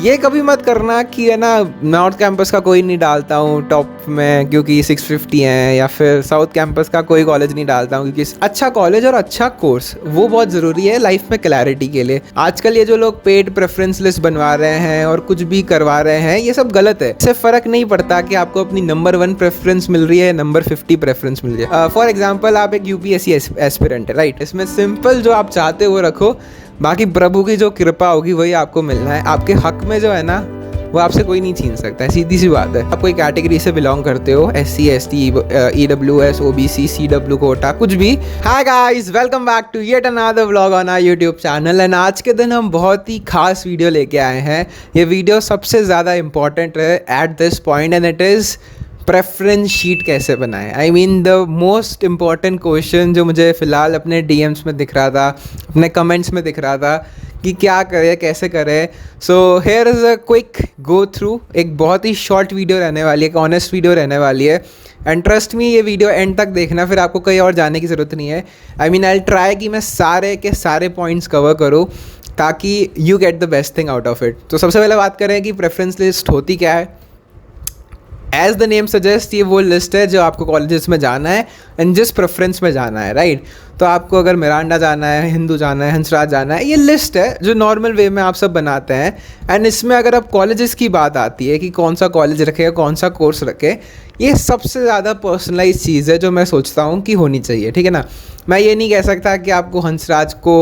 ये कभी मत करना कि है ना नॉर्थ कैंपस का कोई नहीं डालता हूँ टॉप में क्योंकि 650 हैं, या फिर साउथ कैंपस का कोई कॉलेज नहीं डालता हूँ क्योंकि अच्छा कॉलेज और अच्छा कोर्स वो बहुत ज़रूरी है लाइफ में क्लैरिटी के लिए। आजकल ये जो लोग पेड प्रेफरेंस लिस्ट बनवा रहे हैं और कुछ भी करवा रहे हैं, ये सब गलत है। इससे फ़र्क नहीं पड़ता कि आपको अपनी नंबर 1 प्रेफरेंस मिल रही है, नंबर 50 प्रेफरेंस मिल रही है। फॉर एग्जाम्पल आप एक यूपीएससी एस्पिरेंट है, राइट। इसमें सिंपल जो आप चाहते हो वो रखो, बाकी प्रभु की जो कृपा होगी वही आपको मिलना है। आपके हक में जो है ना वो आपसे कोई नहीं छीन सकता है, सीधी सी बात है। आप कोई कैटेगरी से बिलोंग करते हो, SC ST EWS OBC CW Kota कुछ भी। Hi guys, welcome back to yet another vlog on our YouTube channel. And आज के दिन हम बहुत ही खास वीडियो लेके आए हैं। ये वीडियो सबसे ज़्यादा इंपॉर्टेंट है at this point and it is preference sheet कैसे बनाएं। I mean the most important question जो मुझे फ़िलहाल अपने DMs में दिख रहा था, अपने कमेंट्स में दिख रहा था कि क्या करें कैसे करें। So here is a quick go through. एक बहुत ही शॉर्ट वीडियो रहने वाली है, एक ऑनेस्ट वीडियो रहने वाली है। एंड ट्रस्ट मी, ये वीडियो एंड तक देखना, फिर आपको कहीं और जाने की ज़रूरत नहीं है। आई मीन आई ट्राई कि मैं सारे के सारे पॉइंट्स कवर करूँ ताकि you get the best thing out of it. तो सबसे पहले बात करें कि प्रेफरेंस लिस्ट होती क्या है। एज द नेम सजेस्ट, ये वो लिस्ट है जो आपको कॉलेजेस में जाना है एंड जिस प्रेफरेंस में जाना है, राइट। तो आपको अगर मिरांडा जाना है, हिंदू जाना है, हंसराज जाना है, ये लिस्ट है जो नॉर्मल वे में आप सब बनाते हैं। एंड इसमें अगर अब कॉलेजेस की बात आती है कि कौन सा कॉलेज रखे, कौन सा कोर्स रखे, ये सबसे ज़्यादा पर्सनलाइज चीज़ है जो मैं सोचता हूँ कि होनी चाहिए, ठीक है ना। मैं ये नहीं कह सकता कि आपको हंसराज को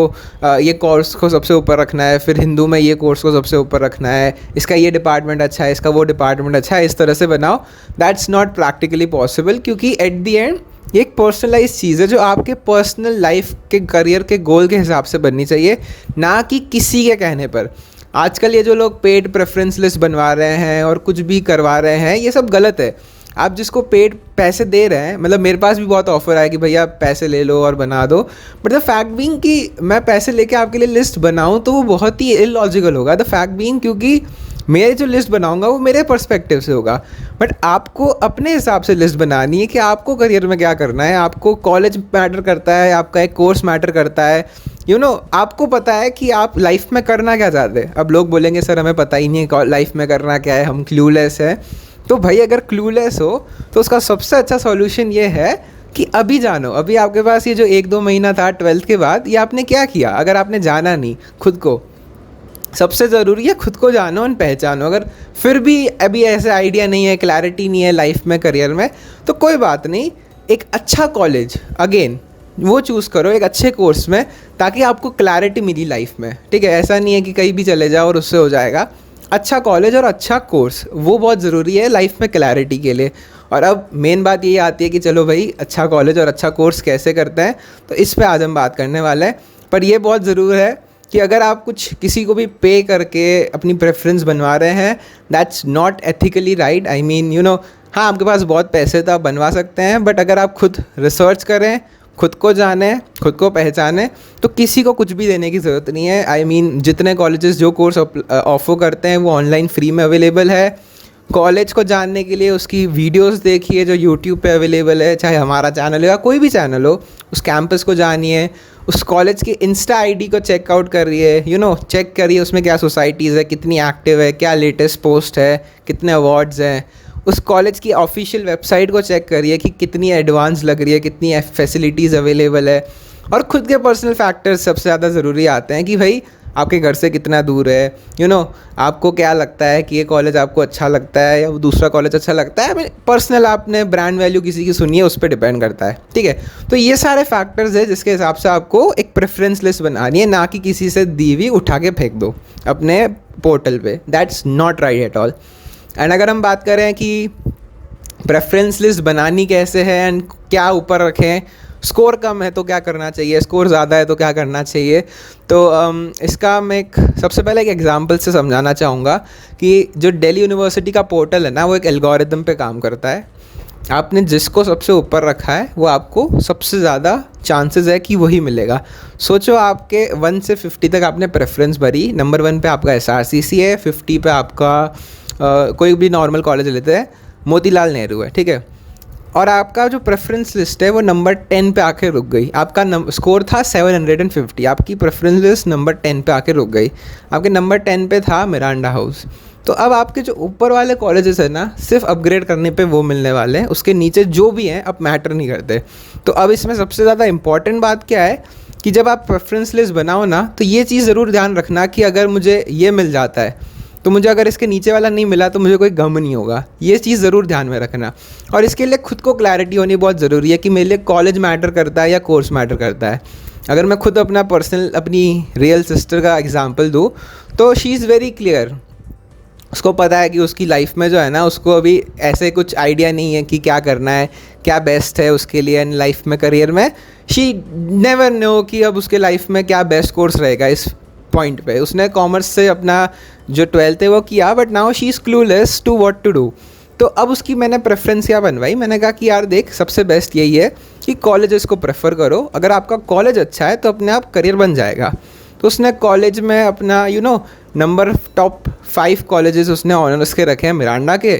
ये कोर्स को सबसे ऊपर रखना है, फिर हिंदू में ये कोर्स को सबसे ऊपर रखना है, इसका ये डिपार्टमेंट अच्छा है, इसका वो डिपार्टमेंट अच्छा है, इस तरह से बनाओ। दैट्स नॉट प्रैक्टिकली पॉसिबल, क्योंकि एट द एंड ये एक पर्सनलाइज चीज़ है जो आपके पर्सनल लाइफ के करियर के गोल के हिसाब से बननी चाहिए, ना कि किसी के कहने पर। आजकल ये जो लोग पेड प्रेफरेंस लिस्ट बनवा रहे हैं और कुछ भी करवा रहे हैं, ये सब गलत है। आप जिसको पेड पैसे दे रहे हैं, मतलब मेरे पास भी बहुत ऑफर आया कि भैया पैसे ले लो और बना दो, बट द फैक्ट बीइंग कि मैं पैसे लेके आपके लिए लिस्ट बनाऊं तो वो बहुत ही इलॉजिकल होगा। द फैक्ट बीइंग क्योंकि मैं जो लिस्ट बनाऊंगा वो मेरे पर्सपेक्टिव से होगा, बट आपको अपने हिसाब से लिस्ट बनानी है कि आपको करियर में क्या करना है। आपको कॉलेज मैटर करता है, आपका एक कोर्स मैटर करता है, यू नो आपको पता है कि आप लाइफ में करना क्या चाहते हैं। अब लोग बोलेंगे सर हमें पता ही नहीं है लाइफ में करना क्या है, हम क्लूलेस है। तो भाई अगर क्लूलेस हो तो उसका सबसे अच्छा सॉल्यूशन ये है कि अभी जानो। अभी आपके पास ये जो 1-2 महीना था 12th के बाद, ये आपने क्या किया। अगर आपने जाना नहीं, खुद को सबसे ज़रूरी है खुद को जानो और पहचानो। अगर फिर भी अभी ऐसे आइडिया नहीं है, क्लैरिटी नहीं है लाइफ में, करियर में, तो कोई बात नहीं, एक अच्छा कॉलेज अगेन वो चूज़ करो एक अच्छे कोर्स में, ताकि आपको क्लैरिटी मिली लाइफ में, ठीक है। ऐसा नहीं है कि कहीं भी चले जाओ और उससे हो जाएगा। अच्छा कॉलेज और अच्छा कोर्स वो बहुत ज़रूरी है लाइफ में क्लैरिटी के लिए। और अब मेन बात ये आती है कि चलो भाई अच्छा कॉलेज और अच्छा कोर्स कैसे करते हैं, तो इस पे आज हम बात करने वाले हैं। पर ये बहुत ज़रूर है कि अगर आप कुछ किसी को भी पे करके अपनी प्रेफरेंस बनवा रहे हैं, that's not ethically right. I mean you know, हाँ आपके पास बहुत पैसे तो आप बनवा सकते हैं, बट अगर आप खुद रिसर्च करें, खुद को जाने, खुद को पहचाने, तो किसी को कुछ भी देने की ज़रूरत नहीं है। आई मीन जितने कॉलेजेस जो कोर्स ऑफर करते हैं वो ऑनलाइन फ्री में अवेलेबल है। कॉलेज को जानने के लिए उसकी वीडियोस देखिए जो यूट्यूब पे अवेलेबल है, चाहे हमारा चैनल हो या कोई भी चैनल हो। उस कैंपस को जानिए, उस कॉलेज की इंस्टा ID को चेकआउट करिए, यू नो चेक करिए उसमें क्या सोसाइटीज़ है, कितनी एक्टिव है, क्या लेटेस्ट पोस्ट है, कितने अवार्ड्स हैं। उस कॉलेज की ऑफिशियल वेबसाइट को चेक करिए कि कितनी एडवांस लग रही है, कितनी फैसिलिटीज़ अवेलेबल है। और ख़ुद के पर्सनल फैक्टर्स सबसे ज़्यादा ज़रूरी आते हैं कि भाई आपके घर से कितना दूर है, यू नो आपको क्या लगता है कि ये कॉलेज आपको अच्छा लगता है या वो दूसरा कॉलेज अच्छा लगता है। पर्सनल आपने ब्रांड वैल्यू किसी की सुनी है, उस पर डिपेंड करता है, ठीक है। तो ये सारे फैक्टर्स है जिसके हिसाब से आपको एक प्रेफरेंस लिस्ट बनानी है, ना कि किसी से दी हुई उठा के फेंक दो अपने पोर्टल पे। That's not right at all. And अगर हम बात करें कि प्रेफरेंस लिस्ट बनानी कैसे है एंड क्या ऊपर रखें, स्कोर कम है तो क्या करना चाहिए, स्कोर ज़्यादा है तो क्या करना चाहिए, तो इसका मैं एक सबसे पहले एक एग्जांपल से समझाना चाहूँगा कि जो दिल्ली यूनिवर्सिटी का पोर्टल है ना, वो एक एल्गोरिदम पे काम करता है। आपने जिसको सबसे ऊपर रखा है वो आपको सबसे ज़्यादा चांसेस है कि वही मिलेगा। सोचो आपके 1 से 50 तक आपने प्रेफरेंस भरी, नंबर 1 पे आपका SRCC है, 50 पे आपका कोई भी नॉर्मल कॉलेज लेते हैं, मोतीलाल नेहरू है, ठीक है। और आपका जो प्रेफरेंस लिस्ट है वो नंबर 10 पे आके रुक गई। आपका स्कोर था 750, आपकी प्रेफरेंस लिस्ट नंबर 10 पे आके रुक गई। आपके नंबर 10 पे था मिरांडा हाउस। तो अब आपके जो ऊपर वाले कॉलेजेस है ना, सिर्फ अपग्रेड करने पे वो मिलने वाले हैं, उसके नीचे जो भी हैं अब मैटर नहीं करते। तो अब इसमें सबसे ज़्यादा इंपॉर्टेंट बात क्या है कि जब आप प्रेफरेंस लिस्ट बनाओ ना, तो ये चीज़ ज़रूर ध्यान रखना कि अगर मुझे ये मिल जाता है तो मुझे अगर इसके नीचे वाला नहीं मिला तो मुझे कोई गम नहीं होगा। ये चीज़ ज़रूर ध्यान में रखना। और इसके लिए खुद को क्लैरिटी होनी बहुत ज़रूरी है कि मेरे लिए कॉलेज मैटर करता है या कोर्स मैटर करता है। अगर मैं खुद अपना पर्सनल अपनी रियल सिस्टर का एग्जांपल दूँ तो शी इज़ वेरी क्लियर। उसको पता है कि उसकी लाइफ में जो है ना, उसको अभी ऐसे कुछ आइडिया नहीं है कि क्या करना है, क्या बेस्ट है उसके लिए इन लाइफ में, करियर में। शी नेवर नो कि अब उसके लाइफ में क्या बेस्ट कोर्स रहेगा। इस पॉइंट पे उसने कॉमर्स से अपना जो 12th है वो किया, but now she is clueless to what to do. तो अब उसकी मैंने प्रेफरेंस क्या बनवाई, मैंने कहा कि यार देख, सबसे बेस्ट यही है कि कॉलेजेस को प्रेफर करो। अगर आपका कॉलेज अच्छा है तो अपने आप करियर बन जाएगा। तो उसने कॉलेज में अपना नंबर टॉप 5 कॉलेजेस उसने ऑनर्स के रखे हैं मिरांडा के।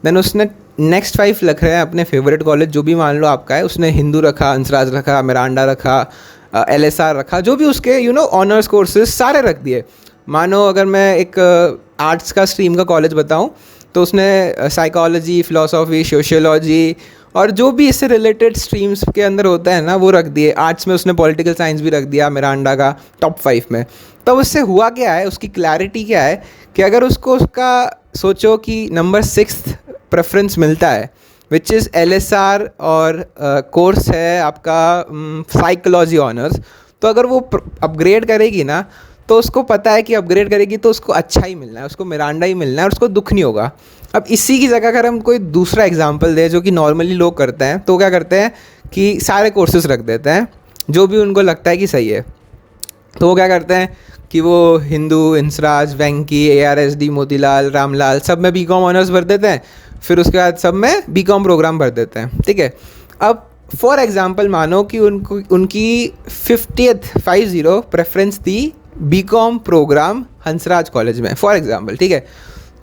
देन उसने नेक्स्ट 5 रख रहे हैं अपने फेवरेट कॉलेज, जो भी मान लो आपका है। उसने हिंदू रखा, हंसराज रखा, मिरांडा रखा, LSR रखा, जो भी उसके ऑनर्स कोर्सेज सारे रख दिए। मानो अगर मैं एक आर्ट्स का स्ट्रीम का कॉलेज बताऊं तो उसने साइकोलॉजी, फ़िलासफ़ी, सोशियोलॉजी और जो भी इससे रिलेटेड स्ट्रीम्स के अंदर होता है ना वो रख दिए। आर्ट्स में उसने पॉलिटिकल साइंस भी रख दिया मिरांडा का टॉप 5 में। तो उससे हुआ क्या है, उसकी क्लैरिटी क्या है कि अगर उसको उसका सोचो कि नंबर 6th प्रेफरेंस मिलता है विच इज़ LSR और कोर्स है आपका साइकोलॉजी ऑनर्स, तो अगर वो अपग्रेड करेगी ना तो उसको पता है कि अपग्रेड करेगी तो उसको अच्छा ही मिलना है, उसको मिरांडा ही मिलना है और उसको दुख नहीं होगा। अब इसी की जगह अगर हम कोई दूसरा एग्जांपल दें जो कि नॉर्मली लोग करते हैं, तो क्या करते हैं कि सारे कोर्सेज रख देते हैं जो भी उनको लगता है कि सही है। तो वो क्या करते हैं कि वो हिंदू, इंसराज, वेंकी, ARSD, मोतीलाल, रामलाल सब में BCom ऑनर्स भर देते हैं, फिर उसके बाद सब में BCom प्रोग्राम भर देते हैं। ठीक है, अब फॉर एग्जांपल मानो कि उनकी 50th प्रेफरेंस थी BCom प्रोग्राम हंसराज कॉलेज में, फॉर एग्जांपल। ठीक है,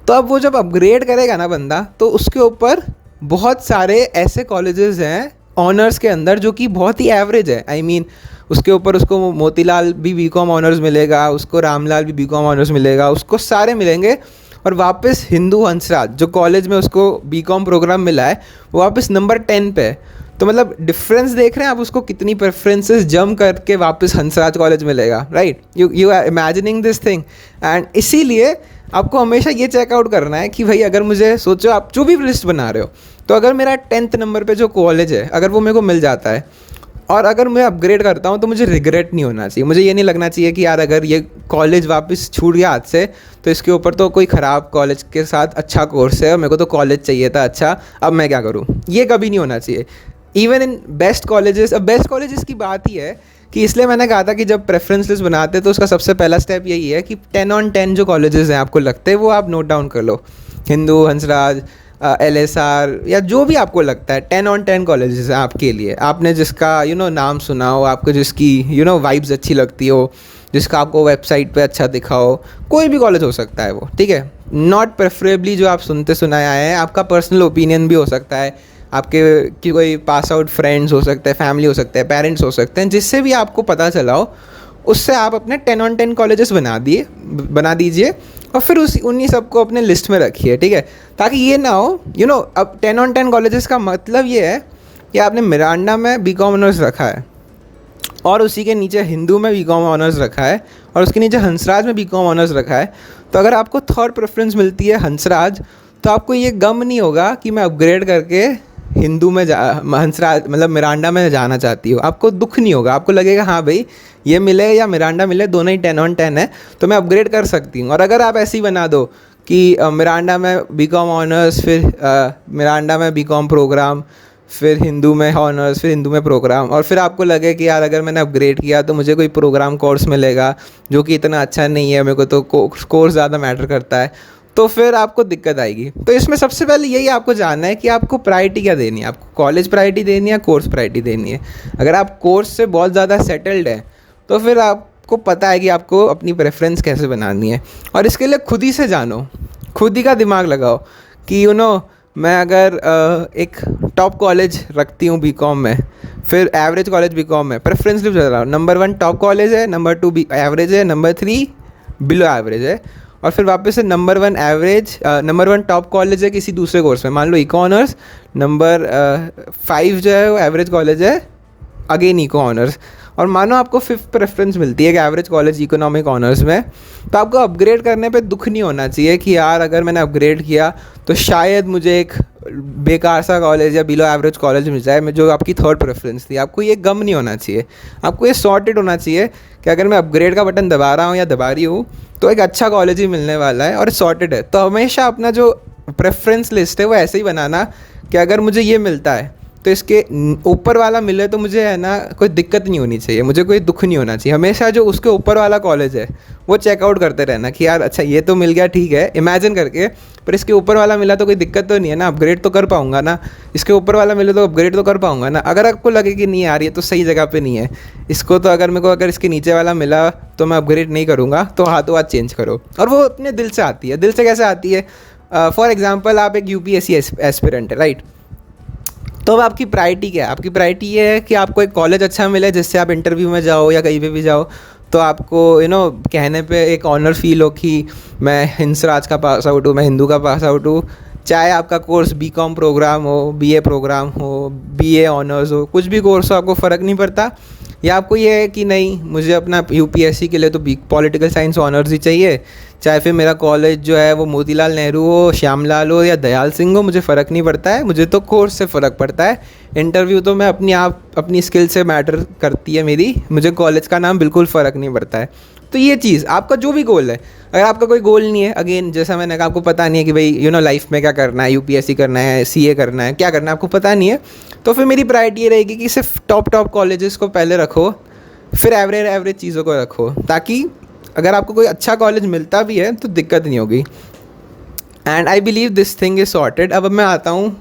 तो अब वो जब अपग्रेड करेगा ना बंदा, तो उसके ऊपर बहुत सारे ऐसे कॉलेजेस हैं ऑनर्स के अंदर जो कि बहुत ही एवरेज है। आई मीन उसके ऊपर उसको मोतीलाल भी BCom ऑनर्स मिलेगा, उसको रामलाल भी BCom ऑनर्स मिलेगा, उसको सारे मिलेंगे। और वापस हिंदू हंसराज जो कॉलेज में उसको BCom प्रोग्राम मिला है वो वापस नंबर 10 पे है। तो मतलब डिफरेंस देख रहे हैं आप, उसको कितनी प्रेफरेंसेस जम करके वापस हंसराज कॉलेज मिलेगा, right? You are imagining this thing. And इसीलिए आपको हमेशा ये चेकआउट करना है कि भाई अगर मुझे सोचो, आप जो भी लिस्ट बना रहे हो, तो अगर मेरा 10th नंबर पे जो कॉलेज है अगर वो मेरे को मिल जाता है और अगर मैं अपग्रेड करता हूँ तो मुझे रिग्रेट नहीं होना चाहिए। मुझे ये नहीं लगना चाहिए कि यार अगर ये कॉलेज वापस छूट गया हाथ से तो इसके ऊपर तो कोई ख़राब कॉलेज के साथ अच्छा कोर्स है और मेरे को तो कॉलेज चाहिए था अच्छा, अब मैं क्या करूँ। ये कभी नहीं होना चाहिए। इवन इन बेस्ट कॉलेजेस, अब बेस्ट कॉलेजेस की बात ही है कि इसलिए मैंने कहा था कि जब प्रेफरेंस लिस्ट बनाते तो उसका सबसे पहला स्टेप यही है कि 10 on 10 जो कॉलेजेस हैं आपको लगते हैं वो आप नोट डाउन कर लो। हिंदू, हंसराज, LSR या जो भी आपको लगता है 10 on 10 कॉलेजेस हैं आपके लिए। आपने जिसका नाम सुना हो, आपको जिसकी वाइब्स अच्छी लगती हो, जिसका आपको वेबसाइट पे अच्छा दिखा हो, कोई भी कॉलेज हो सकता है वो। ठीक है, नॉट प्रेफरेबली जो आप सुनते सुनाए आए हैं, आपका पर्सनल ओपिनियन भी हो सकता है, आपके की कोई पास आउट फ्रेंड्स हो सकते हैं, फैमिली हो सकते हैं, पेरेंट्स हो सकते हैं, जिससे भी आपको पता चला हो उससे आप अपने 10 on 10 कॉलेजेस बना दीजिए और फिर उन्हीं सबको अपने लिस्ट में रखिए। ठीक है, ताकि ये ना हो अब 10 on 10 कॉलेजेस का मतलब ये है कि आपने मिरांडा में BCom ऑनर्स रखा है और उसी के नीचे हिंदू में BCom ऑनर्स रखा है और उसके नीचे हंसराज में BCom ऑनर्स रखा है। तो अगर आपको थर्ड प्रेफरेंस मिलती है हंसराज, तो आपको ये गम नहीं होगा कि मैं अपग्रेड करके हिंदू में हंसराज मतलब मिरांडा में जाना चाहती हूँ। आपको दुख नहीं होगा, आपको लगेगा हाँ भाई ये मिले या मिरांडा मिले, दोनों ही 10 on 10 है तो मैं अपग्रेड कर सकती हूँ। और अगर आप ऐसे ही बना दो कि मिरांडा में BCom ऑनर्स, फिर मिरांडा में BCom प्रोग्राम, फिर हिंदू में ऑनर्स, फिर हिंदू में प्रोग्राम, और फिर आपको लगे कि यार अगर मैंने अपग्रेड किया तो मुझे कोई प्रोग्राम कोर्स मिलेगा जो कि इतना अच्छा नहीं है, मेरे को तो कोर्स ज़्यादा मैटर करता है, तो फिर आपको दिक्कत आएगी। तो इसमें सबसे पहले यही आपको जानना है कि आपको प्रायोरिटी क्या देनी है, आपको कॉलेज प्रायोरिटी देनी है, कोर्स प्रायोरिटी देनी है। अगर आप कोर्स से बहुत ज़्यादा सेटल्ड हैं तो फिर आपको पता है कि आपको अपनी प्रेफरेंस कैसे बनानी है। और इसके लिए खुद ही से जानो, खुद ही का दिमाग लगाओ कि मैं अगर एक टॉप कॉलेज रखती हूँ बीकॉम में, फिर एवरेज कॉलेज बीकॉम में, प्रेफरेंस लिस्ट बता रहा हूँ, नंबर 1 टॉप कॉलेज है, नंबर 2 एवरेज है, नंबर 3 बिलो एवरेज है, और फिर वापस से number 1 average, number 1 top college है किसी दूसरे कोर्स में, मान लो इको ऑनर्स, नंबर 5 जो है वो एवरेज कॉलेज है, अगेन इको ऑनर्स, और मानो आपको 5th प्रेफरेंस मिलती है कि एवरेज कॉलेज इकोनॉमिक ऑनर्स में, तो आपको अपग्रेड करने पे दुख नहीं होना चाहिए कि यार अगर मैंने अपग्रेड किया तो शायद मुझे एक बेकार सा कॉलेज या बिलो एवरेज कॉलेज मिल जाए, जो आपकी 3rd प्रेफरेंस थी। आपको ये गम नहीं होना चाहिए, आपको ये सॉर्टेड होना चाहिए कि अगर मैं अपग्रेड का बटन दबा रहा हूँ या दबा रही हूँ तो एक अच्छा कॉलेज ही मिलने वाला है और सॉर्टेड है। तो हमेशा अपना जो प्रेफरेंस लिस्ट है वो ऐसे ही बनाना कि अगर मुझे ये मिलता है तो इसके ऊपर वाला मिले तो मुझे है ना कोई दिक्कत नहीं होनी चाहिए, मुझे कोई दुख नहीं होना चाहिए। हमेशा जो उसके ऊपर वाला कॉलेज है वो चेकआउट करते रहना कि यार अच्छा ये तो मिल गया, ठीक है, इमेजिन करके, पर इसके ऊपर वाला मिला तो कोई दिक्कत तो नहीं है ना, अपग्रेड तो कर पाऊंगा ना, इसके ऊपर वाला मिले तो अपग्रेड तो कर पाऊंगा ना। अगर आपको लगे कि नहीं यार ये तो सही जगह पे नहीं है, इसको तो अगर मेरे को अगर इसके नीचे वाला मिला तो मैं अपग्रेड नहीं करूँगा, तो हाथों हाथ चेंज करो। और वो अपने दिल से आती है। दिल से कैसे आती है? फॉर एग्जाम्पल आप एक UPSC एस्पिरेंट है, राइट? तो अब आपकी प्रायोरिटी क्या है? आपकी प्रायोरिटी ये है कि आपको एक कॉलेज अच्छा मिले जिससे आप इंटरव्यू में जाओ या कहीं पे भी जाओ तो आपको कहने पे एक ऑनर फील हो कि मैं हिंसराज का पास आउट हूँ, मैं हिंदू का पास आउट हूँ। चाहे आपका कोर्स BCom प्रोग्राम हो, BA प्रोग्राम हो, BA ऑनर्स हो, कुछ भी कोर्स हो, आपको फ़र्क नहीं पड़ता। या आपको ये है कि नहीं मुझे अपना UPSC के लिए तो पॉलिटिकल साइंस ऑनर्स ही चाहिए, चाहे फिर मेरा कॉलेज जो है वो मोतीलाल नेहरू हो, श्यामलाल हो या दयाल सिंह हो, मुझे फ़र्क नहीं पड़ता है, मुझे तो कोर्स से फ़र्क पड़ता है। इंटरव्यू तो मैं अपनी स्किल से मैटर करती है मेरी, मुझे कॉलेज का नाम बिल्कुल फ़र्क नहीं पड़ता है। तो ये चीज़ आपका जो भी गोल है, अगर आपका कोई गोल नहीं है, अगेन जैसा मैंने कहा आपको पता नहीं है कि भाई लाइफ में क्या करना है, UPSC करना है, CA करना है, क्या करना है आपको पता नहीं है, तो फिर मेरी प्रायोरिटी ये रहेगी कि सिर्फ टॉप कॉलेजेस को पहले रखो, फिर एवरेज चीज़ों को रखो, ताकि अगर आपको कोई अच्छा कॉलेज मिलता भी है तो दिक्कत नहीं होगी। And I believe this thing is sorted. अब मैं आता हूँ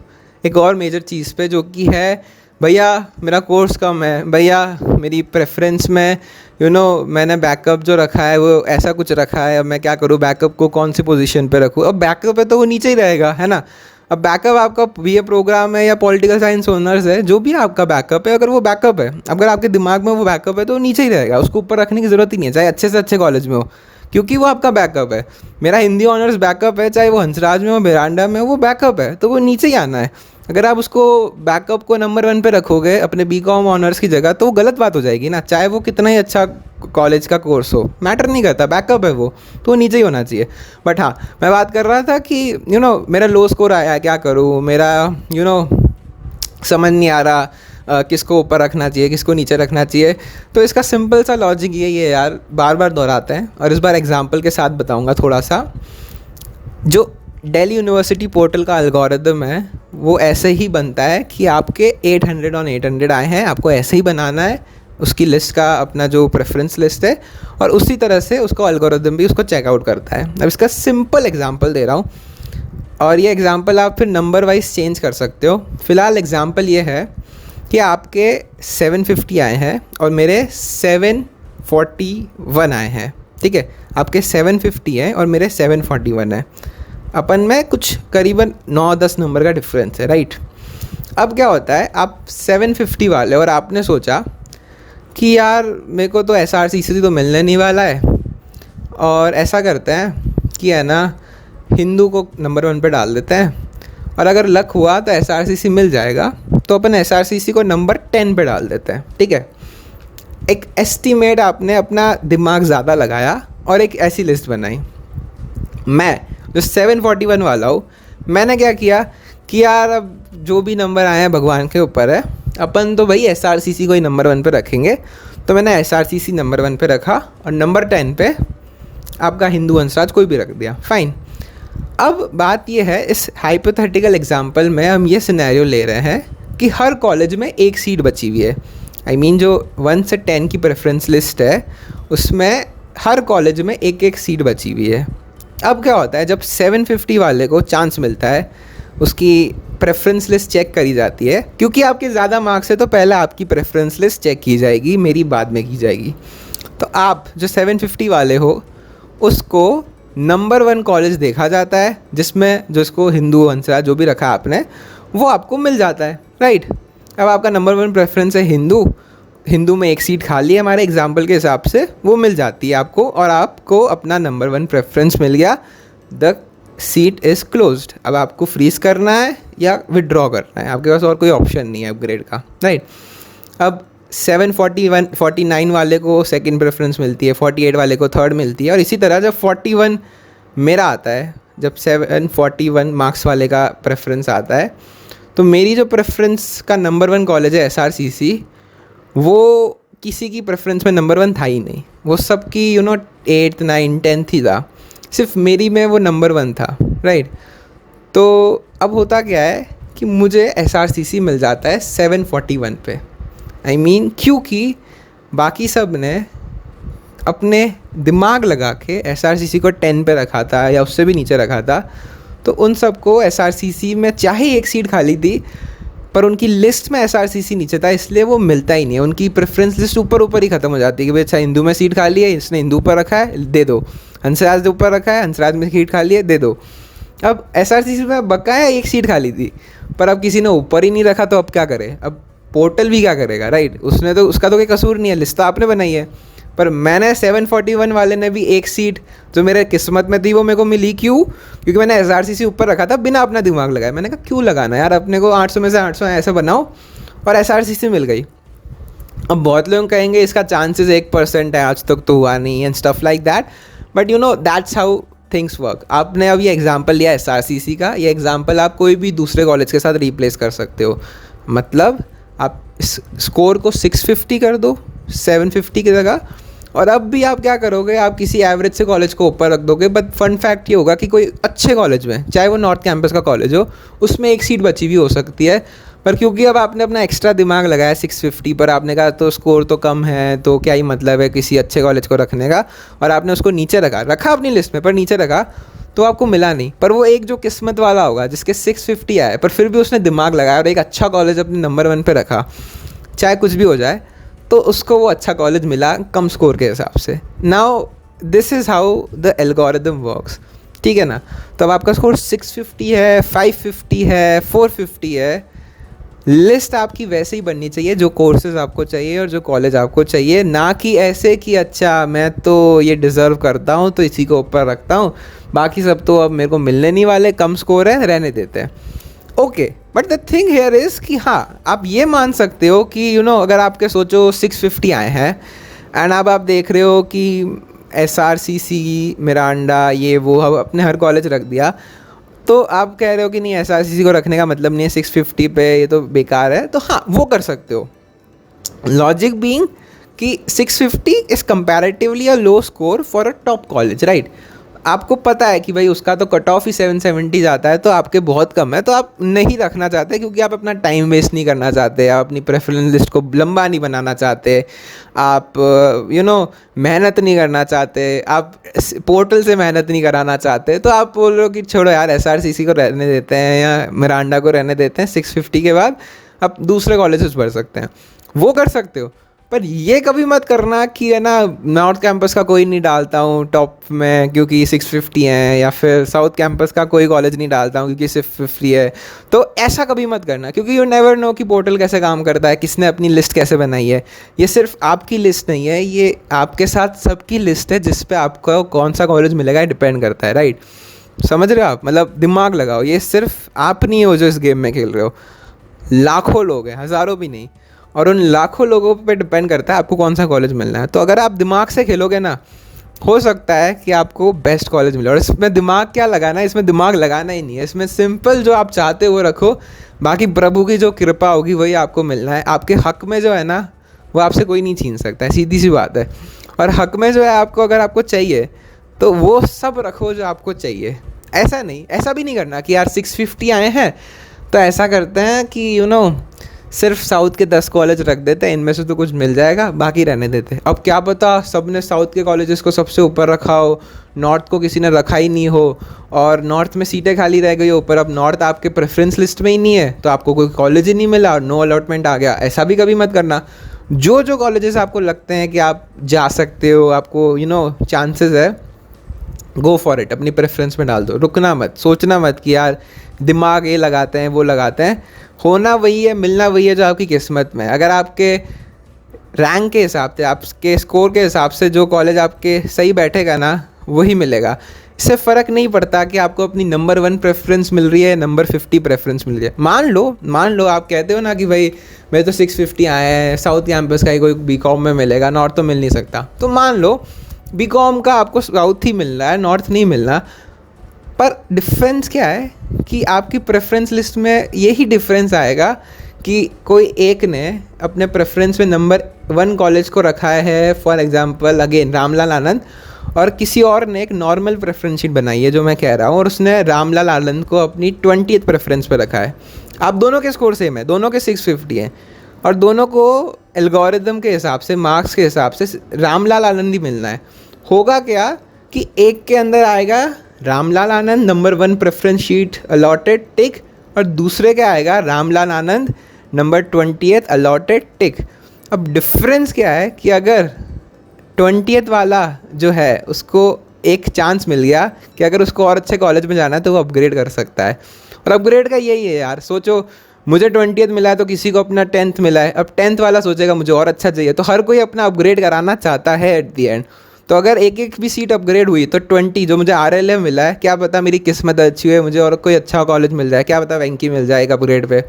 एक और मेजर चीज़ पे, जो कि है भैया मेरा कोर्स कम है, भैया मेरी प्रेफरेंस में मैंने बैकअप जो रखा है वो ऐसा कुछ रखा है, अब मैं क्या करूँ, बैकअप को कौन सी पोजीशन पे रखूँ? अब बैकअप है तो वो नीचे ही रहेगा, है ना। अब बैकअप आपका BA प्रोग्राम है या पॉलिटिकल साइंस ऑनर्स है, जो भी आपका बैकअप है, अगर वो बैकअप है, अगर आपके दिमाग में वो बैकअप है तो वो नीचे ही रहेगा, उसको ऊपर रखने की ज़रूरत ही नहीं है, चाहे अच्छे से अच्छे कॉलेज में हो, क्योंकि वो आपका बैकअप है। मेरा हिंदी ऑनर्स बैकअप है, चाहे वो हंसराज में हो, मिरांडा में हो, वो बैकअप है, तो वो नीचे ही आना है। अगर आप उसको बैकअप को नंबर 1 पे रखोगे अपने BCom ऑनर्स की जगह, तो वो गलत बात हो जाएगी ना। चाहे वो कितना ही अच्छा कॉलेज का कोर्स हो, मैटर नहीं करता, बैकअप है वो, तो वो नीचे ही होना चाहिए। बट हाँ, मैं बात कर रहा था कि मेरा लो स्कोर आया, क्या करूँ, मेरा समझ नहीं आ रहा किसको ऊपर रखना चाहिए, किसको नीचे रखना चाहिए। तो इसका सिंपल सा लॉजिक यही है यार, बार बार दोहराते हैं, और इस बार एग्जाम्पल के साथ बताऊँगा थोड़ा सा। जो दिल्ली यूनिवर्सिटी पोर्टल का एल्गोरिदम है वो ऐसे ही बनता है कि आपके 800 ऑन 800 आए हैं, आपको ऐसे ही बनाना है उसकी लिस्ट का, अपना जो प्रेफरेंस लिस्ट है, और उसी तरह से उसका एल्गोरिदम भी उसको चेकआउट करता है। अब इसका सिंपल एग्जांपल दे रहा हूँ, और ये एग्जांपल आप फिर नंबर वाइज चेंज कर सकते हो। फ़िलहाल एग्जांपल ये है कि आपके 750 आए हैं और मेरे 741 आए हैं, ठीक है। आपके 750 हैं और मेरे 741 हैं, अपन में कुछ करीबन 9-10 नंबर का डिफरेंस है, राइट। अब क्या होता है, आप 750 वाले और आपने सोचा कि यार मेरे को तो SRCC तो मिलने नहीं वाला है, और ऐसा करते हैं कि है ना हिंदू को नंबर 1 पे डाल देते हैं, और अगर लक हुआ तो SRCC मिल जाएगा, तो अपन SRCC को नंबर 10 पे डाल देते हैं, ठीक है। एक एस्टीमेट आपने अपना दिमाग ज़्यादा लगाया और एक ऐसी लिस्ट बनाई। मैं जो 741 वाला हूँ, मैंने क्या किया कि यार अब जो भी नंबर आए हैं भगवान के ऊपर है, अपन तो भाई SRCC को ही नंबर 1 पे रखेंगे। तो मैंने SRCC नंबर 1 पे रखा और नंबर 10 पे आपका हिंदू हंसराज कोई भी रख दिया, फाइन। अब बात ये है, इस हाइपोथेटिकल एग्जांपल में हम ये सिनेरियो ले रहे हैं कि हर कॉलेज में एक सीट बची हुई है। आई मीन जो 1 से 10 की प्रेफरेंस लिस्ट है उसमें हर कॉलेज में एक सीट बची हुई है। अब क्या होता है, जब 750 वाले को चांस मिलता है, उसकी प्रेफरेंस लिस्ट चेक करी जाती है, क्योंकि आपके ज़्यादा मार्क्स है तो पहले आपकी प्रेफरेंस लिस्ट चेक की जाएगी, मेरी बाद में की जाएगी। तो आप जो 750 वाले हो उसको नंबर 1 कॉलेज देखा जाता है जिसमें जिसको हिंदू हंसराज जो भी रखा आपने वो आपको मिल जाता है, राइट। अब आपका नंबर 1 प्रेफरेंस है हिंदू, हिंदू में एक सीट खाली है हमारे एग्जाम्पल के हिसाब से, वो मिल जाती है आपको और आपको अपना नंबर 1 प्रेफरेंस मिल गया। The seat is closed. अब आपको फ्रीज करना है या विड्रॉ करना है, आपके पास और कोई ऑप्शन नहीं है अपग्रेड का, राइट। अब 749 वाले को सेकंड प्रेफरेंस मिलती है, 48 वाले को थर्ड मिलती है, और इसी तरह जब 41 मेरा आता है, जब 741 मार्क्स वाले का प्रेफरेंस आता है, तो मेरी जो प्रेफरेंस का नंबर 1 कॉलेज है SRCC, वो किसी की प्रेफरेंस में नंबर 1 था ही नहीं, वो सबकी 8th 9th 10th ही था, सिर्फ मेरी में वो नंबर 1 था, राइट। तो अब होता क्या है कि मुझे SRCC मिल जाता है 741 पे, I mean, क्योंकि बाकी सब ने अपने दिमाग लगा के SRCC को 10 पे रखा था या उससे भी नीचे रखा था, तो उन सबको SRCC में चाहे एक सीट खाली थी पर उनकी लिस्ट में SRCC नीचे था, इसलिए वो मिलता ही नहीं है। उनकी प्रेफरेंस लिस्ट ऊपर ऊपर ही ख़त्म हो जाती है कि भाई अच्छा हिंदू में सीट खाली है, इसने हिंदू पर रखा है, दे दो। हंसराज के ऊपर रखा है, हंसराज में सीट खाली है, दे दो। अब SRCC में बकाया एक सीट खाली थी पर अब किसी ने ऊपर ही नहीं रखा, तो अब क्या करे, अब पोर्टल भी क्या करेगा, राइट। उसने तो, उसका तो कोई कसूर नहीं है, लिस्ट तो आपने बनाई है। पर मैंने 741 वाले ने भी एक सीट जो मेरे किस्मत में थी वो मेरे को मिली, क्यों? क्योंकि मैंने SRCC ऊपर रखा था बिना अपना दिमाग लगाए। मैंने कहा क्यों लगाना यार, अपने को 800 में से 800 ऐसे बनाओ, और SRCC मिल गई। अब बहुत लोग कहेंगे इसका चांसेस 1% है, आज तक तो हुआ नहीं and stuff like that, but that's how things work. आपने अब ये एग्जाम्पल लिया SRCC का, ये एग्जाम्पल आप कोई भी दूसरे कॉलेज के साथ रिप्लेस कर सकते हो। मतलब आप स्कोर को 650 कर दो 750 की जगह, और अब भी आप क्या करोगे, आप किसी एवरेज से कॉलेज को ऊपर रख दोगे। बट फन फैक्ट ये होगा कि कोई अच्छे कॉलेज में, चाहे वो नॉर्थ कैंपस का कॉलेज हो, उसमें एक सीट बची भी हो सकती है, पर क्योंकि अब आपने अपना एक्स्ट्रा दिमाग लगाया 650 पर, आपने कहा तो स्कोर तो कम है तो क्या ही मतलब है किसी अच्छे कॉलेज को रखने का, और आपने उसको नीचे रखा अपनी लिस्ट में, पर नीचे रखा तो आपको मिला नहीं। पर वो एक जो किस्मत वाला होगा जिसके 650 आए पर फिर भी उसने दिमाग लगाया और एक अच्छा कॉलेज अपने नंबर 1 पे रखा, चाहे कुछ भी हो जाए, तो उसको वो अच्छा कॉलेज मिला कम स्कोर के हिसाब से। Now this is how the algorithm works, ठीक है ना। तो अब आपका स्कोर 650 है, 550 है, 450 है, लिस्ट आपकी वैसे ही बननी चाहिए जो कोर्सेज आपको चाहिए और जो कॉलेज आपको चाहिए, ना कि ऐसे कि अच्छा मैं तो ये डिज़र्व करता हूँ तो इसी को ऊपर रखता हूँ, बाकी सब तो अब मेरे को मिलने नहीं वाले, कम स्कोर है, रहने देते हैं। Okay, but the thing here is कि हाँ, आप ये मान सकते हो कि अगर आपके सोचो 650 आए हैं एंड अब आप देख रहे हो कि SRCC मिरांडा ये वो अपने हर कॉलेज रख दिया, तो आप कह रहे हो कि नहीं SRCC को रखने का मतलब नहीं है 650 पे, ये तो बेकार है, तो हाँ वो कर सकते हो। लॉजिक बीइंग कि 650 is comparatively a low score for a top college, right. आपको पता है कि भाई उसका तो कट ऑफ ही 770 जाता है, तो आपके बहुत कम है, तो आप नहीं रखना चाहते क्योंकि आप अपना टाइम वेस्ट नहीं करना चाहते, आप अपनी प्रेफरेंस लिस्ट को लंबा नहीं बनाना चाहते, आप मेहनत नहीं करना चाहते, आप पोर्टल से मेहनत नहीं कराना चाहते, तो आप बोल रहे हो कि छोड़ो यार SRCC को रहने देते हैं या मिरांडा को रहने देते हैं, 650 के बाद आप दूसरे कॉलेजेस भर सकते हैं, वो कर सकते हो। पर ये कभी मत करना कि है ना नॉर्थ कैंपस का कोई नहीं डालता हूँ टॉप में क्योंकि 650 है, या फिर साउथ कैंपस का कोई कॉलेज नहीं डालता हूँ क्योंकि सिर्फ 50 है, तो ऐसा कभी मत करना, क्योंकि यू नेवर नो कि पोर्टल कैसे काम करता है, किसने अपनी लिस्ट कैसे बनाई है। ये सिर्फ आपकी लिस्ट नहीं है, ये आपके साथ सबकी लिस्ट है जिस पे आपको कौन सा कॉलेज मिलेगा डिपेंड करता है, राइट। समझ रहे हो आप, मतलब दिमाग लगाओ, ये सिर्फ आप नहीं हो जो इस गेम में खेल रहे हो, लाखों लोग हैं, हज़ारों भी नहीं, और उन लाखों लोगों पे डिपेंड करता है आपको कौन सा कॉलेज मिलना है। तो अगर आप दिमाग से खेलोगे ना, हो सकता है कि आपको बेस्ट कॉलेज मिले। और इसमें दिमाग क्या लगाना है, इसमें दिमाग लगाना ही नहीं है, इसमें सिंपल जो आप चाहते हो वो रखो, बाकी प्रभु की जो कृपा होगी वही आपको मिलना है। आपके हक में जो है ना वो आपसे कोई नहीं छीन सकता है, सीधी सी बात है। और हक में जो है आपको, अगर आपको चाहिए तो वो सब रखो जो आपको चाहिए। ऐसा नहीं, ऐसा भी नहीं करना कि यार 650 आए हैं तो ऐसा करते हैं कि सिर्फ साउथ के 10 कॉलेज रख देते हैं, इनमें से तो कुछ मिल जाएगा, बाकी रहने देते। अब क्या पता सब ने साउथ के कॉलेजेस को सबसे ऊपर रखा हो, नॉर्थ को किसी ने रखा ही नहीं हो, और नॉर्थ में सीटें खाली रह गई हो, पर अब नॉर्थ आपके प्रेफरेंस लिस्ट में ही नहीं है तो आपको कोई कॉलेज ही नहीं मिला और नो अलॉटमेंट आ गया। ऐसा भी कभी मत करना। जो कॉलेजेस आपको लगते हैं कि आप जा सकते हो, आपको चांसेस है, गो फॉर इट, अपनी प्रेफरेंस में डाल दो, रुकना मत, सोचना मत कि यार दिमाग ये लगाते हैं वो लगाते हैं। होना वही है, मिलना वही है जो आपकी किस्मत में। अगर आपके रैंक के हिसाब से, आपके स्कोर के हिसाब से जो कॉलेज आपके सही बैठेगा ना, वही मिलेगा। इससे फ़र्क नहीं पड़ता कि आपको अपनी नंबर 1 प्रेफरेंस मिल रही है, नंबर 50 प्रेफरेंस मिल रही है। मान लो आप कहते हो ना कि भाई मेरे तो 650 आए हैं, साउथ कैंपस का ही कोई बीकॉम में मिलेगा, नॉर्थ तो मिल नहीं सकता। तो मान लो बीकॉम का आपको साउथ ही मिल रहा है, नॉर्थ नहीं मिलना। पर डिफरेंस क्या है कि आपकी प्रेफरेंस लिस्ट में यही डिफरेंस आएगा कि कोई एक ने अपने प्रेफरेंस में नंबर 1 कॉलेज को रखा है, फॉर एग्जांपल अगेन रामलाल आनंद, और किसी और ने एक नॉर्मल प्रेफरेंस शीट बनाई है जो मैं कह रहा हूँ, और उसने रामलाल आनंद को अपनी 20th प्रेफरेंस पे रखा है। आप दोनों के स्कोर सेम है, दोनों के 650 हैं, और दोनों को एल्गोरिदम के हिसाब से, मार्क्स के हिसाब से रामलाल आनंद ही मिलना है। होगा क्या कि एक के अंदर आएगा रामलाल आनंद नंबर 1 प्रेफरेंस शीट अलॉटेड टिक, और दूसरे का आएगा रामलाल आनंद नंबर 20th अलॉटेड टिक। अब डिफरेंस क्या है कि अगर 20th वाला जो है उसको एक चांस मिल गया कि अगर उसको और अच्छे कॉलेज में जाना है तो वो अपग्रेड कर सकता है। और अपग्रेड का यही है यार, सोचो मुझे 20th मिला है तो किसी को अपना 10th मिला है, अब 10th वाला सोचेगा मुझे और अच्छा चाहिए, तो हर कोई अपना अपग्रेड कराना चाहता है एट दी एंड। तो अगर एक एक भी सीट अपग्रेड हुई तो 20 जो मुझे RLA मिला है, क्या पता मेरी किस्मत अच्छी है, मुझे और कोई अच्छा कॉलेज मिल जाए, क्या पता वेंकी मिल जाए एक अपग्रेड पे।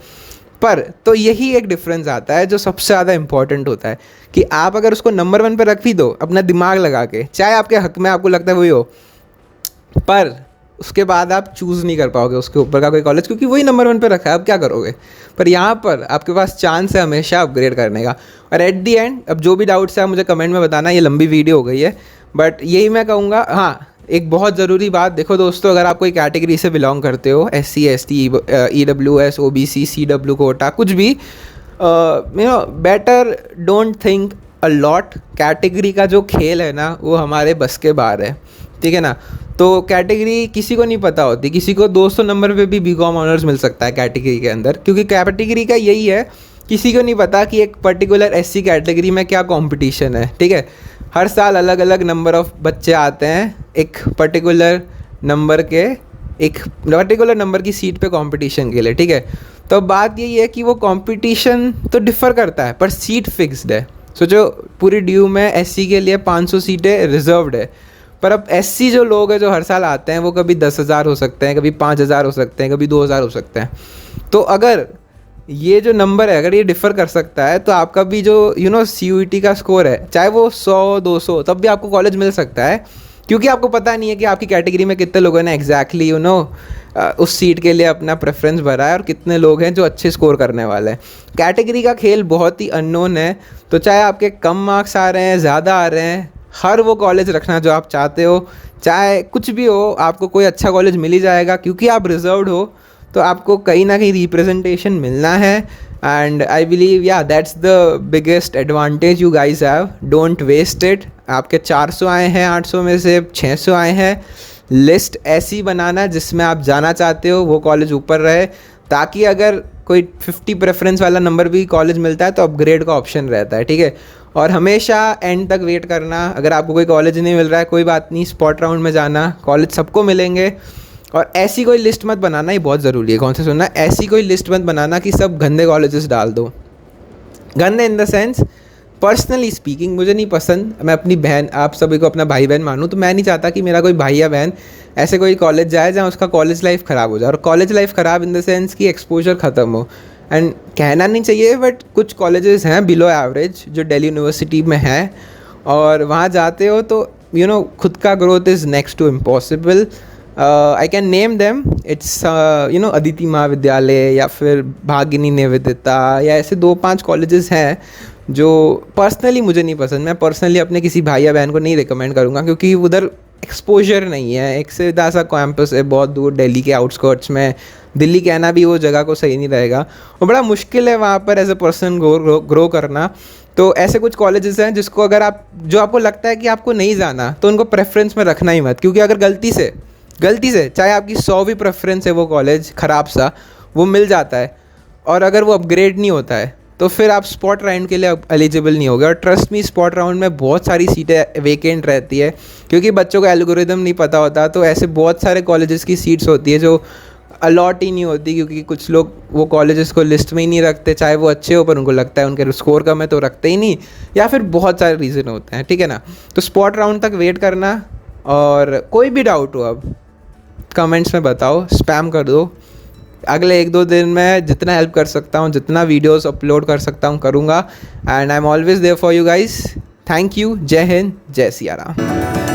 पर तो यही एक डिफरेंस आता है जो सबसे ज़्यादा इंपॉर्टेंट होता है कि आप अगर उसको नंबर 1 पे रख भी दो अपना दिमाग लगा के, चाहे आपके हक में आपको लगता है वही हो, पर उसके बाद आप चूज़ नहीं कर पाओगे उसके ऊपर का कोई कॉलेज, क्योंकि वही नंबर 1 पे रखा है, अब क्या करोगे। पर यहाँ पर आपके पास चांस है हमेशा अपग्रेड करने का। और एट दी एंड अब जो भी डाउट्स है आप मुझे कमेंट में बताना, ये लंबी वीडियो हो गई है, बट यही मैं कहूँगा। हाँ, एक बहुत ज़रूरी बात, देखो दोस्तों, अगर आप कोई कैटेगरी से बिलोंग करते हो, SC ST EWS OBC CW Kota कुछ भी, better don't think a lot. Category का जो खेल है ना वो हमारे बस के बाहर है, ठीक है ना। तो कैटेगरी किसी को नहीं पता होती, किसी को 200 नंबर पे भी बीकॉम ऑनर्स मिल सकता है कैटेगरी के अंदर, क्योंकि कैटेगरी का यही है, किसी को नहीं पता कि एक पर्टिकुलर SC कैटेगरी में क्या कंपटीशन है, ठीक है। हर साल अलग अलग नंबर ऑफ बच्चे आते हैं एक पर्टिकुलर नंबर की सीट पे कंपटीशन के लिए, ठीक है। तो बात यही है कि वो कंपटीशन तो डिफ़र करता है पर सीट फिक्स्ड है। सोचो पूरी ड्यू में SC के लिए 500 सीटें रिजर्व्ड है, पर अब SC जो लोग हैं जो हर साल आते हैं वो कभी 10,000 हो सकते हैं, कभी 5,000 हो सकते हैं, कभी 2,000 हो सकते हैं। तो अगर ये जो नंबर है अगर ये डिफ़र कर सकता है तो आपका भी जो CUET का स्कोर है, चाहे वो 100-200, तब भी आपको कॉलेज मिल सकता है, क्योंकि आपको पता नहीं है कि आपकी कैटेगरी में कितने लोगों ने एग्जैक्टली उस सीट के लिए अपना प्रेफरेंस भरा है और कितने लोग हैं जो अच्छे स्कोर करने वाले हैं। कैटेगरी का खेल बहुत ही अननोन है, तो चाहे आपके कम मार्क्स आ रहे हैं, ज़्यादा आ रहे हैं, हर वो कॉलेज रखना जो आप चाहते हो, चाहे कुछ भी हो, आपको कोई अच्छा कॉलेज मिल ही जाएगा, क्योंकि आप रिजर्व्ड हो तो आपको कहीं ना कहीं रिप्रेजेंटेशन मिलना है। And I believe that's the biggest advantage you guys have, don't waste it. आपके 400 आए हैं, 800 में से 600 आए हैं, लिस्ट ऐसी बनाना जिसमें आप जाना चाहते हो वो कॉलेज ऊपर रहे, ताकि अगर कोई 50 प्रेफरेंस वाला नंबर भी कॉलेज मिलता है तो अपग्रेड का ऑप्शन रहता है, ठीक है। और हमेशा एंड तक वेट करना, अगर आपको कोई कॉलेज नहीं मिल रहा है कोई बात नहीं, स्पॉट राउंड में जाना, कॉलेज सबको मिलेंगे। और ऐसी कोई लिस्ट मत बनाना, ये बहुत ज़रूरी है, कौन से सुनना, ऐसी कोई लिस्ट मत बनाना कि सब गंदे कॉलेजेस डाल दो। गंदे in the sense, personally speaking मुझे नहीं पसंद, मैं अपनी बहन, आप सभी को अपना भाई बहन मानूँ, तो मैं नहीं चाहता कि मेरा कोई भाई या बहन ऐसे कोई कॉलेज जाए जहाँ उसका कॉलेज लाइफ ख़राब हो जाए। और कॉलेज लाइफ ख़राब इन द सेंस कि एक्सपोजर ख़त्म हो। एंड कहना नहीं चाहिए बट कुछ कॉलेजेस हैं बिलो एवरेज जो दिल्ली यूनिवर्सिटी में हैं, और वहाँ जाते हो तो खुद का growth is next to impossible. I can name them, it's Aditi Mahavidyalaya या फिर भागिनी निवेदिता, या ऐसे 2-5 कॉलेजेस हैं जो पर्सनली मुझे नहीं पसंद। मैं पर्सनली अपने किसी भाई या बहन को नहीं रिकमेंड करूँगा, क्योंकि उधर एक्सपोजर नहीं है। एक से ज़्यादा कैंपस है बहुत दूर दिल्ली के आउटस्कर्ट्स में, दिल्ली कहना भी वो जगह को सही नहीं रहेगा, और बड़ा मुश्किल है वहाँ पर एज अ पर्सन ग्रो करना। तो ऐसे कुछ कॉलेजेस हैं जिसको अगर आपको लगता है कि आपको नहीं जाना तो उनको प्रेफरेंस में रखना ही मत, क्योंकि अगर गलती से चाहे आपकी 100 भी प्रेफरेंस है वो कॉलेज ख़राब सा, वो मिल जाता है, और अगर वो अपग्रेड नहीं होता है तो फिर आप स्पॉट राउंड के लिए एलिजिबल नहीं होगे। और ट्रस्ट मी, स्पॉट राउंड में बहुत सारी सीटें वेकेंट रहती है, क्योंकि बच्चों को एल्गोरिदम नहीं पता होता। तो ऐसे बहुत सारे कॉलेजेस की सीट्स होती है जो अलॉट ही नहीं होती, क्योंकि कुछ लोग वो कॉलेजेस को लिस्ट में ही नहीं रखते, चाहे वो अच्छे हो, पर उनको लगता है उनके स्कोर कम है तो रखते ही नहीं, या फिर बहुत सारे रीज़न होते हैं, ठीक है ना। तो स्पॉट राउंड तक वेट करना, और कोई भी डाउट हो अब कमेंट्स में बताओ, स्पैम कर दो। अगले 1-2 दिन में जितना हेल्प कर सकता हूँ, जितना वीडियोस अपलोड कर सकता हूँ करूँगा। And I am always there for you guys. Thank you. जय हिंद, जय सिया राम।